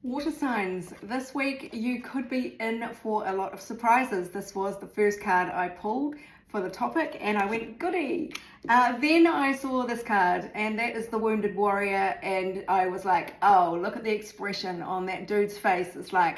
Water signs, this week you could be in for a lot of surprises. This was the first card I pulled for the topic and I went goody. Then I saw this card and that is the Wounded Warrior, and I was like, oh, look at the expression on that dude's face. It's like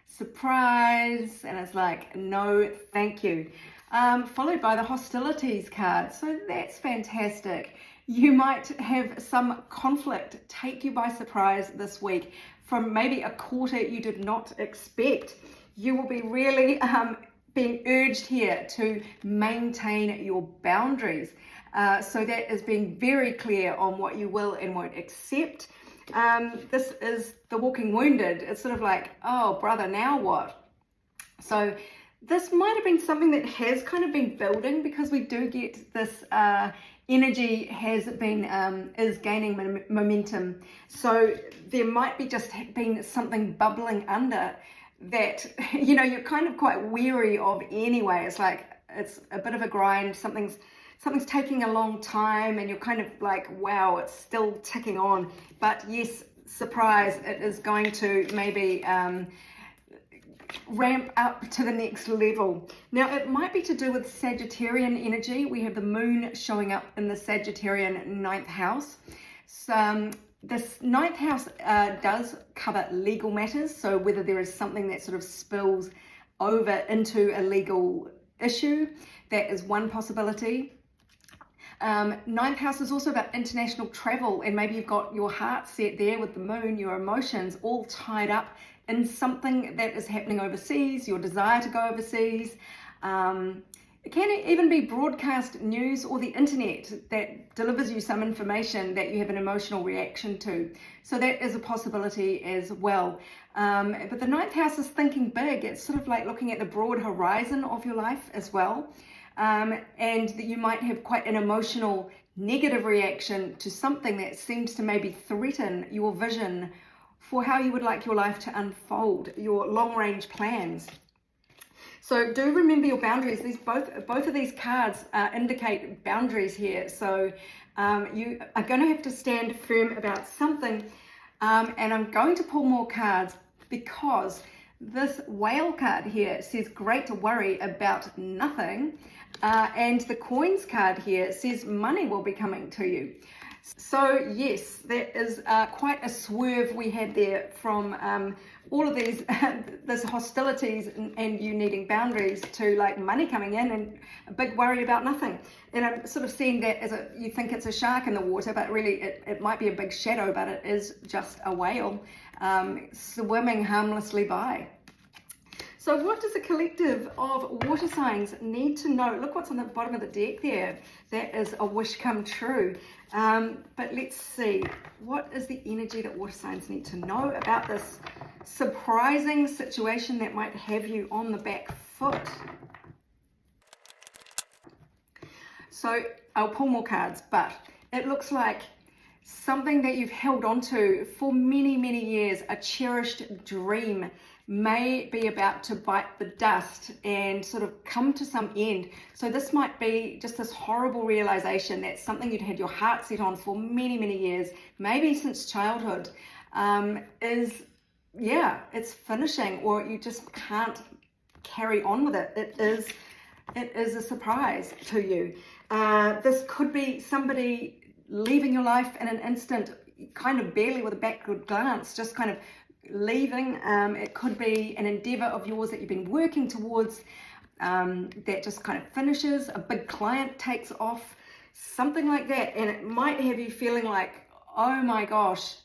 surprise, and it's like no thank you. Followed by the Hostilities card, so that's fantastic. You might have some conflict take you by surprise this week from maybe a quarter you did not expect. You will be really being urged here to maintain your boundaries. So that is being very clear on what you will and won't accept. This is the Walking Wounded. It's sort of like, oh brother, now what? So this might have been something that has kind of been building, because we do get this energy has been is gaining momentum. So there might be just been something bubbling under that you're kind of quite weary of anyway. It's like it's a bit of a grind, something's taking a long time and you're kind of like, wow, it's still ticking on. But yes, surprise, it is going to maybe ramp up to the next level. Now it might be to do with Sagittarian energy. We have the moon showing up in the Sagittarian 9th house. So this 9th house does cover legal matters, so whether there is something that sort of spills over into a legal issue, that is one possibility. 9th house is also about international travel, and maybe you've got your heart set there with the moon, your emotions all tied up in something that is happening overseas, your desire to go overseas. It can even be broadcast news or the internet that delivers you some information that you have an emotional reaction to. So that is a possibility as well. But the 9th house is thinking big. It's sort of like looking at the broad horizon of your life as well. And that you might have quite an emotional negative reaction to something that seems to maybe threaten your vision for how you would like your life to unfold, your long-range plans. So do remember your boundaries. Both of these cards indicate boundaries here. So you are going to have to stand firm about something. And I'm going to pull more cards because this Whale card here says great worry about nothing. And the Coins card here says money will be coming to you. So yes, that is quite a swerve we had there from all of these this hostilities and you needing boundaries to like money coming in and a big worry about nothing. And I'm sort of seeing that as you think it's a shark in the water, but really it might be a big shadow, but it is just a whale swimming harmlessly by. So what does a collective of water signs need to know? Look what's on the bottom of the deck there. That is a wish come true. But let's see, what is the energy that water signs need to know about this surprising situation that might have you on the back foot? So I'll pull more cards, but it looks like something that you've held on to for many, many years, a cherished dream, may be about to bite the dust and sort of come to some end. So this might be just this horrible realization that something you'd had your heart set on for many, many years, maybe since childhood, it's finishing, or you just can't carry on with it. It is a surprise to you. This could be somebody leaving your life in an instant, kind of barely with a backward glance, just kind of leaving. It could be an endeavor of yours that you've been working towards that just kind of finishes. A big client takes off, something like that, and it might have you feeling like, oh my gosh,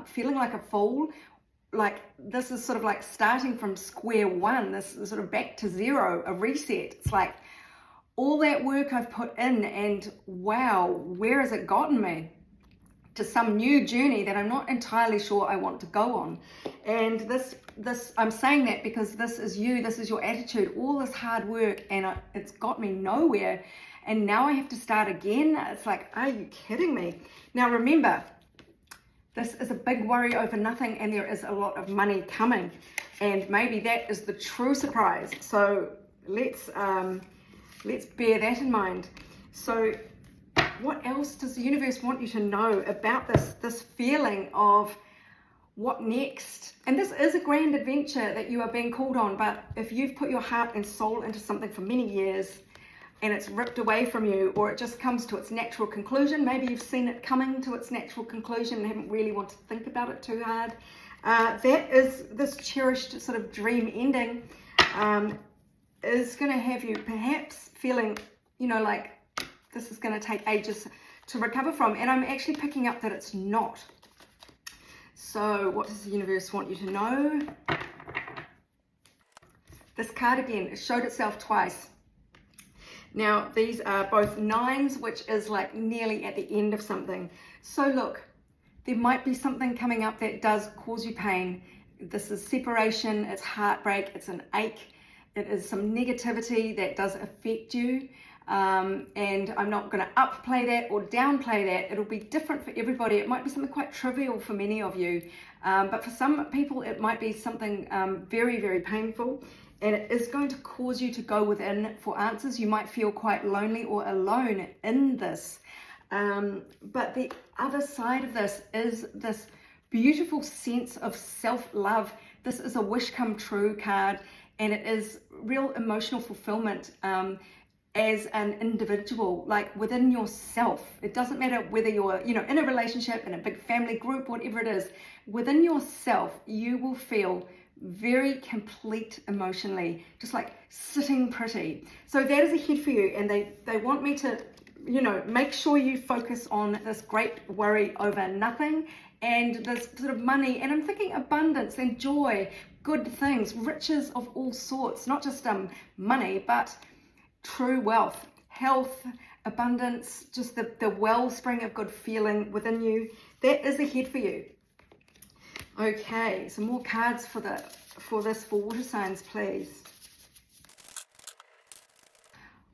feeling like a fool, like this is sort of like starting from square one, this is sort of back to zero, a reset. It's like all that work I've put in, and wow, where has it gotten me? To some new journey that I'm not entirely sure I want to go on. And this I'm saying that because this is you, this is your attitude, all this hard work, and it's got me nowhere, and now I have to start again. It's like, are you kidding me? Now remember, this is a big worry over nothing, and there is a lot of money coming, and maybe that is the true surprise. So let's bear that in mind. So what else does the universe want you to know about this feeling of what next? And this is a grand adventure that you are being called on, but if you've put your heart and soul into something for many years and it's ripped away from you, or it just comes to its natural conclusion, maybe you've seen it coming to its natural conclusion and haven't really wanted to think about it too hard, that is this cherished sort of dream ending is going to have you perhaps feeling, like this is going to take ages to recover from. And I'm actually picking up that it's not. So what does the universe want you to know? This card again, it showed itself twice. Now these are both nines, which is like nearly at the end of something. So look, there might be something coming up that does cause you pain. This is separation, it's heartbreak, it's an ache, it is some negativity that does affect you. And I'm not going to upplay that or downplay that. It'll be different for everybody. It might be something quite trivial for many of you, but for some people it might be something very, very painful, and it is going to cause you to go within for answers. You might feel quite lonely or alone in this, but the other side of this is this beautiful sense of self-love. This is a wish come true card, and it is real emotional fulfillment as an individual, like within yourself. It doesn't matter whether you're, in a relationship, in a big family group, whatever it is, within yourself, you will feel very complete emotionally, just like sitting pretty. So that is ahead for you, and they want me to, make sure you focus on this great worry over nothing and this sort of money, and I'm thinking abundance and joy, good things, riches of all sorts, not just money, but true wealth, health, abundance, just the wellspring of good feeling within you. That is ahead for you. Okay, some more cards for water signs, please.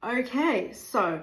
Okay, so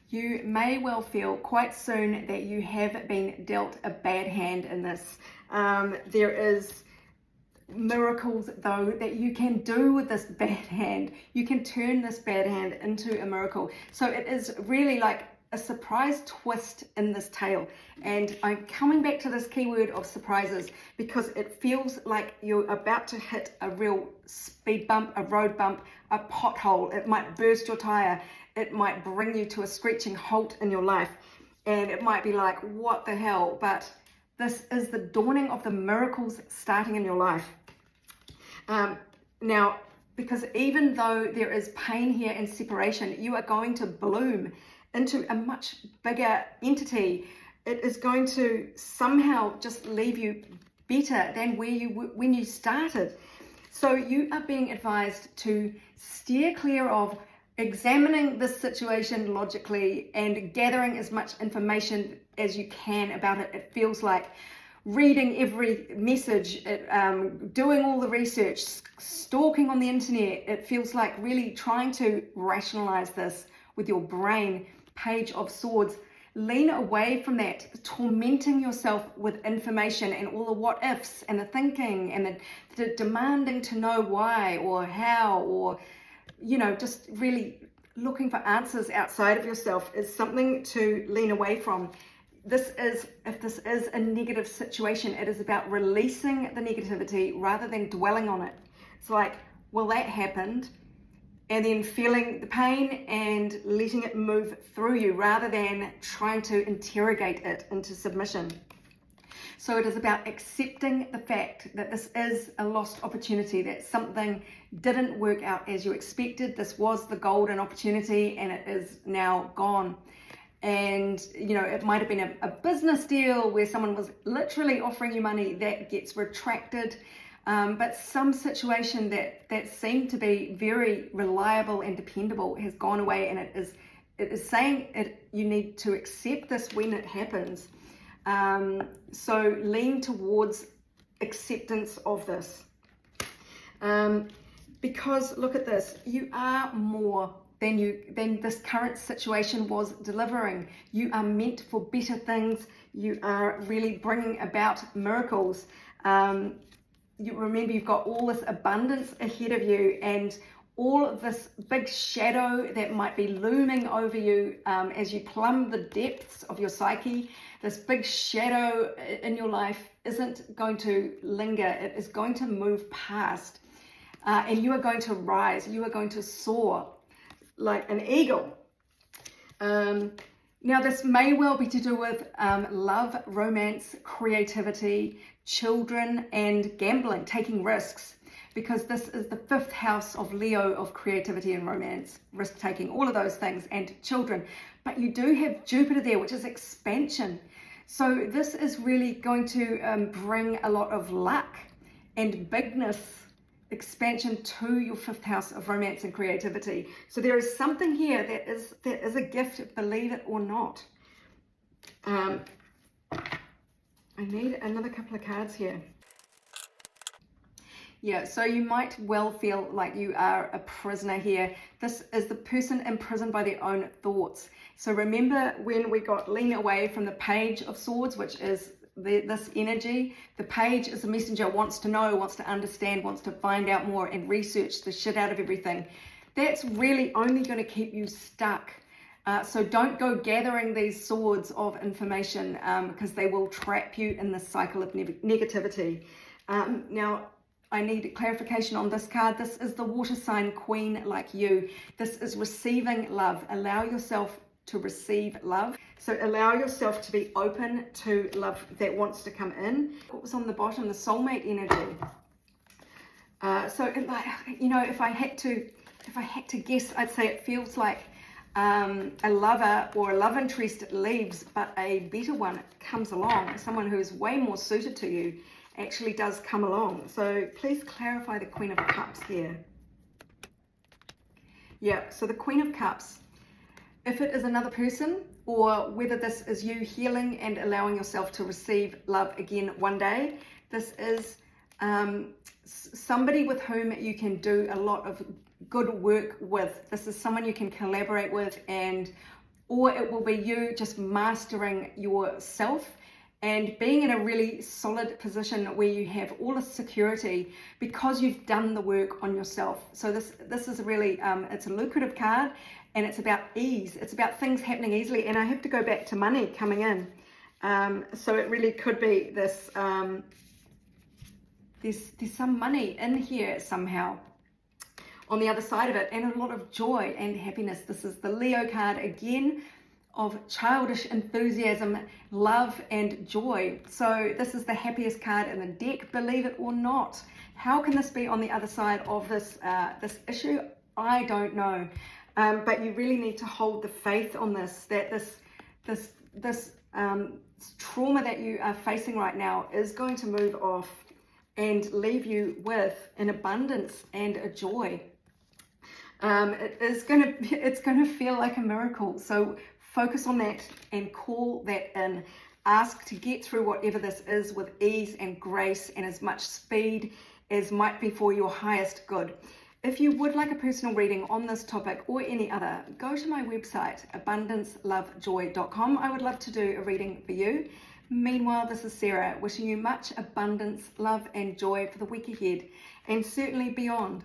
you may well feel quite soon that you have been dealt a bad hand in this. There is miracles though that you can do with this bad hand. You can turn this bad hand into a miracle. So it is really like a surprise twist in this tale, and I'm coming back to this keyword of surprises because it feels like you're about to hit a real speed bump, a road bump, a pothole. It might burst your tire, it might bring you to a screeching halt in your life, and it might be like, what the hell? But this is the dawning of the miracles starting in your life. Now, because even though there is pain here and separation, you are going to bloom into a much bigger entity. It is going to somehow just leave you better than when you started. So you are being advised to steer clear of examining this situation logically and gathering as much information as you can about it. It feels like reading every message, doing all the research, stalking on the internet. It feels like really trying to rationalize this with your brain. Page of Swords. Lean away from that, tormenting yourself with information and all the what ifs and the thinking and the demanding to know why or how, or just really looking for answers outside of yourself is something to lean away from. If this is a negative situation, it is about releasing the negativity rather than dwelling on it. It's like, well, that happened, and then feeling the pain and letting it move through you rather than trying to interrogate it into submission. So it is about accepting the fact that this is a lost opportunity, that something didn't work out as you expected. This was the golden opportunity and it is now gone. And it might have been a business deal where someone was literally offering you money that gets retracted. But some situation that seemed to be very reliable and dependable has gone away, and it is saying you need to accept this when it happens. So lean towards acceptance of this. Because look at this, you are more than this current situation was delivering. You are meant for better things. You are really bringing about miracles. You remember, you've got all this abundance ahead of you, and all of this big shadow that might be looming over you as you plumb the depths of your psyche, this big shadow in your life isn't going to linger. It is going to move past, and you are going to rise. You are going to soar like an eagle. Now, this may well be to do with love, romance, creativity, children, and gambling, taking risks, because this is the 5th house of Leo, of creativity and romance, risk-taking, all of those things, and children. But you do have Jupiter there, which is expansion. So this is really going to bring a lot of luck and bigness, expansion to your 5th house of romance and creativity. So there is something here that is a gift, believe it or not. I need another couple of cards here. Yeah, so you might well feel like you are a prisoner here. This is the person imprisoned by their own thoughts. So remember when we got lean away from the Page of Swords, which is this energy. The Page is a messenger, wants to know, wants to understand, wants to find out more and research the shit out of everything. That's really only going to keep you stuck. So don't go gathering these swords of information because they will trap you in the cycle of negativity. Now, I need clarification on this card. This is the water sign queen, like you. This is receiving love. Allow yourself to receive love. So allow yourself to be open to love that wants to come in. What was on the bottom? The soulmate energy. So, you know, if I had to guess, I'd say it feels like a lover or a love interest leaves, but a better one comes along. Someone who is way more suited to you actually does come along. So please clarify the Queen of Cups here. Yeah, so the Queen of Cups, if it is another person, or whether this is you healing and allowing yourself to receive love again one day, this is somebody with whom you can do a lot of good work with. This is someone you can collaborate with, or it will be you just mastering yourself and being in a really solid position where you have all the security because you've done the work on yourself. So this is really, it's a lucrative card, and it's about ease. It's about things happening easily. And I have to go back to money coming in. So it really could be this, there's some money in here somehow on the other side of it, and a lot of joy and happiness. This is the Leo card again, of childish enthusiasm, love, and joy. So this is the happiest card in the deck, believe it or not. How can this be on the other side of this this issue? I don't know. But you really need to hold the faith on this, that this trauma that you are facing right now is going to move off and leave you with an abundance and a joy. It's going to feel like a miracle. So focus on that and call that in. Ask to get through whatever this is with ease and grace and as much speed as might be for your highest good. If you would like a personal reading on this topic or any other, go to my website, abundancelovejoy.com. I would love to do a reading for you. Meanwhile, this is Sarah, wishing you much abundance, love, and joy for the week ahead, and certainly beyond.